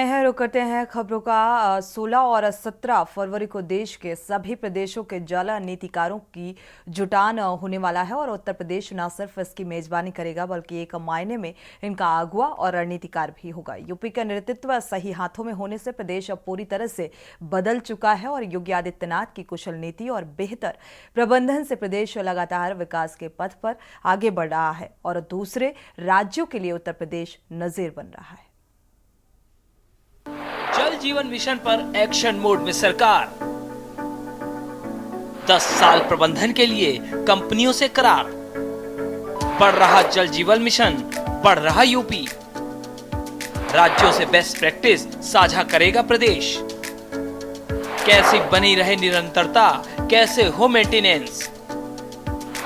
रुक करते हैं खबरों का। 16 और 17 फरवरी को देश के सभी प्रदेशों के जल नीतिकारों की जुटान होने वाला है और उत्तर प्रदेश न सिर्फ इसकी मेजबानी करेगा बल्कि एक मायने में इनका अगुवा और रणनीतिकार भी होगा। यूपी का नेतृत्व सही हाथों में होने से प्रदेश अब पूरी तरह से बदल चुका है और योगी आदित्यनाथ की कुशल नीति और बेहतर प्रबंधन से प्रदेश लगातार विकास के पथ पर आगे बढ़ रहा है और दूसरे राज्यों के लिए उत्तर प्रदेश नजीर बन रहा है। जल जीवन मिशन पर एक्शन मोड में सरकार। 10 साल प्रबंधन के लिए कंपनियों से करार। बढ़ रहा जल जीवन मिशन, बढ़ रहा यूपी। राज्यों से बेस्ट प्रैक्टिस साझा करेगा प्रदेश। कैसे बनी रहे निरंतरता, कैसे हो मेंटेनेंस।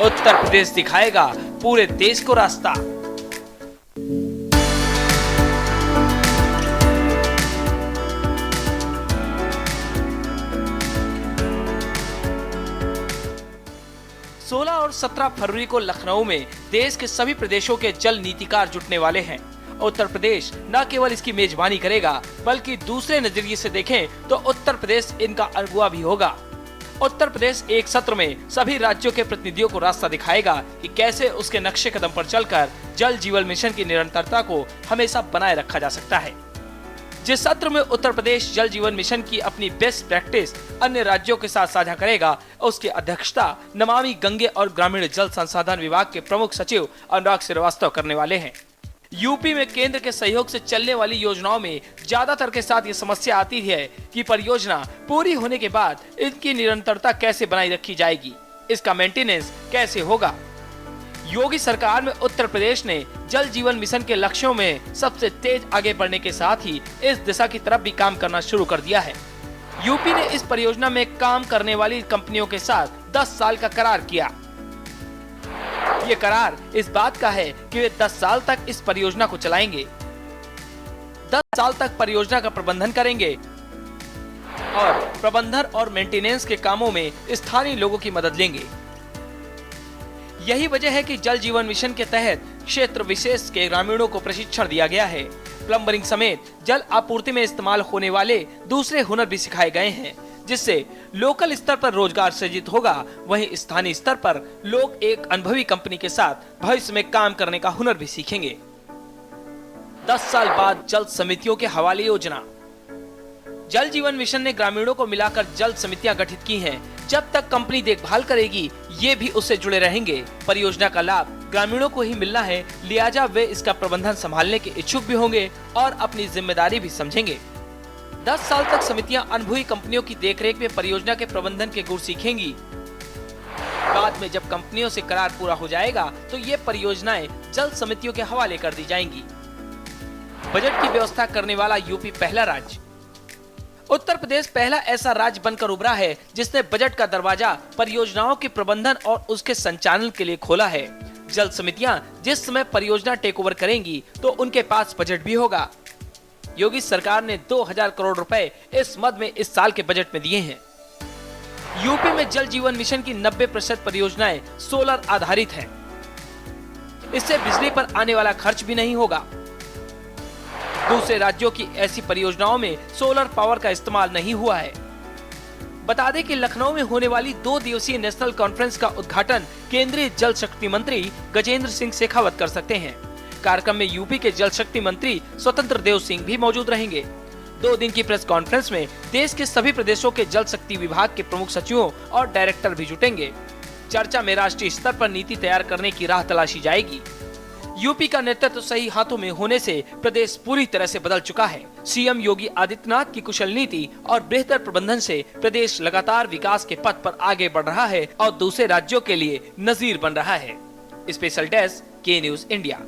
उत्तर प्रदेश दिखाएगा पूरे देश को रास्ता। सोलह और 17 फरवरी को लखनऊ में देश के सभी प्रदेशों के जल नीतिकार जुटने वाले हैं। उत्तर प्रदेश न केवल इसकी मेजबानी करेगा बल्कि दूसरे नजरिए से देखें तो उत्तर प्रदेश इनका अगुवा भी होगा। उत्तर प्रदेश एक सत्र में सभी राज्यों के प्रतिनिधियों को रास्ता दिखाएगा कि कैसे उसके नक्शे कदम पर चलकर जल जीवन मिशन की निरंतरता को हमेशा बनाए रखा जा सकता है। जिस सत्र में उत्तर प्रदेश जल जीवन मिशन की अपनी बेस्ट प्रैक्टिस अन्य राज्यों के साथ साझा करेगा, उसकी अध्यक्षता नमामि गंगे और ग्रामीण जल संसाधन विभाग के प्रमुख सचिव अनुराग श्रीवास्तव करने वाले हैं। यूपी में केंद्र के सहयोग से चलने वाली योजनाओं में ज्यादातर के साथ ये समस्या आती है कि परियोजना पूरी होने के बाद इनकी निरंतरता कैसे बनाई रखी जाएगी, इसका मेंटेनेंस कैसे होगा। योगी सरकार में उत्तर प्रदेश ने जल जीवन मिशन के लक्ष्यों में सबसे तेज आगे बढ़ने के साथ ही इस दिशा की तरफ भी काम करना शुरू कर दिया है। यूपी ने इस परियोजना में काम करने वाली कंपनियों के साथ 10 साल का करार किया। ये करार इस बात का है कि वे 10 साल तक इस परियोजना को चलाएंगे, 10 साल तक परियोजना का प्रबंधन करेंगे और प्रबंधन और मेंटेनेंस के कामों में स्थानीय लोगों की मदद लेंगे। यही वजह है कि जल जीवन मिशन के तहत क्षेत्र विशेष के ग्रामीणों को प्रशिक्षण दिया गया है। प्लम्बरिंग समेत जल आपूर्ति में इस्तेमाल होने वाले दूसरे हुनर भी सिखाए गए हैं, जिससे लोकल स्तर पर रोजगार सृजित होगा। वहीं स्थानीय स्तर पर लोग एक अनुभवी कंपनी के साथ भविष्य में काम करने का हुनर भी सीखेंगे। 10 साल बाद जल समितियों के हवाले योजना। जल जीवन मिशन ने ग्रामीणों को मिलाकर जल समितियां गठित की हैं। जब तक कंपनी देखभाल करेगी, ये भी उससे जुड़े रहेंगे। परियोजना का लाभ ग्रामीणों को ही मिलना है, लिहाजा वे इसका प्रबंधन संभालने के इच्छुक भी होंगे और अपनी जिम्मेदारी भी समझेंगे। 10 साल तक समितियां अनुभवी कंपनियों की देखरेख में परियोजना के प्रबंधन के गुर सीखेंगी। बाद में जब कंपनियों से करार पूरा हो जाएगा तो ये परियोजनाएं जल समितियों के हवाले कर दी जाएंगी। बजट की व्यवस्था करने वाला यूपी पहला राज्य। उत्तर प्रदेश पहला ऐसा राज्य बनकर उभरा है जिसने बजट का दरवाजा परियोजनाओं के प्रबंधन और उसके संचालन के लिए खोला है। जल समितियां जिस समय परियोजना टेक ओवर करेंगी तो उनके पास बजट भी होगा। योगी सरकार ने 2000 करोड़ रुपए इस मद में इस साल के बजट में दिए हैं। यूपी में जल जीवन मिशन की 90% परियोजनाएं सोलर आधारित हैं। इससे बिजली पर आने वाला खर्च भी नहीं होगा। दूसरे राज्यों की ऐसी परियोजनाओं में सोलर पावर का इस्तेमाल नहीं हुआ है। बता दें कि लखनऊ में होने वाली 2 दिवसीय नेशनल कॉन्फ्रेंस का उद्घाटन केंद्रीय जल शक्ति मंत्री गजेंद्र सिंह शेखावत कर सकते हैं। कार्यक्रम में यूपी के जल शक्ति मंत्री स्वतंत्र देव सिंह भी मौजूद रहेंगे। 2 दिन की प्रेस कॉन्फ्रेंस में देश के सभी प्रदेशों के जल शक्ति विभाग के प्रमुख सचिवों और डायरेक्टर भी जुटेंगे। चर्चा में राष्ट्रीय स्तर पर नीति तैयार करने की राह तलाशी जाएगी। यूपी का नेतृत्व सही हाथों में होने से प्रदेश पूरी तरह से बदल चुका है। सीएम योगी आदित्यनाथ की कुशल नीति और बेहतर प्रबंधन से प्रदेश लगातार विकास के पथ पर आगे बढ़ रहा है और दूसरे राज्यों के लिए नजीर बन रहा है। स्पेशल डेस्क, के न्यूज इंडिया।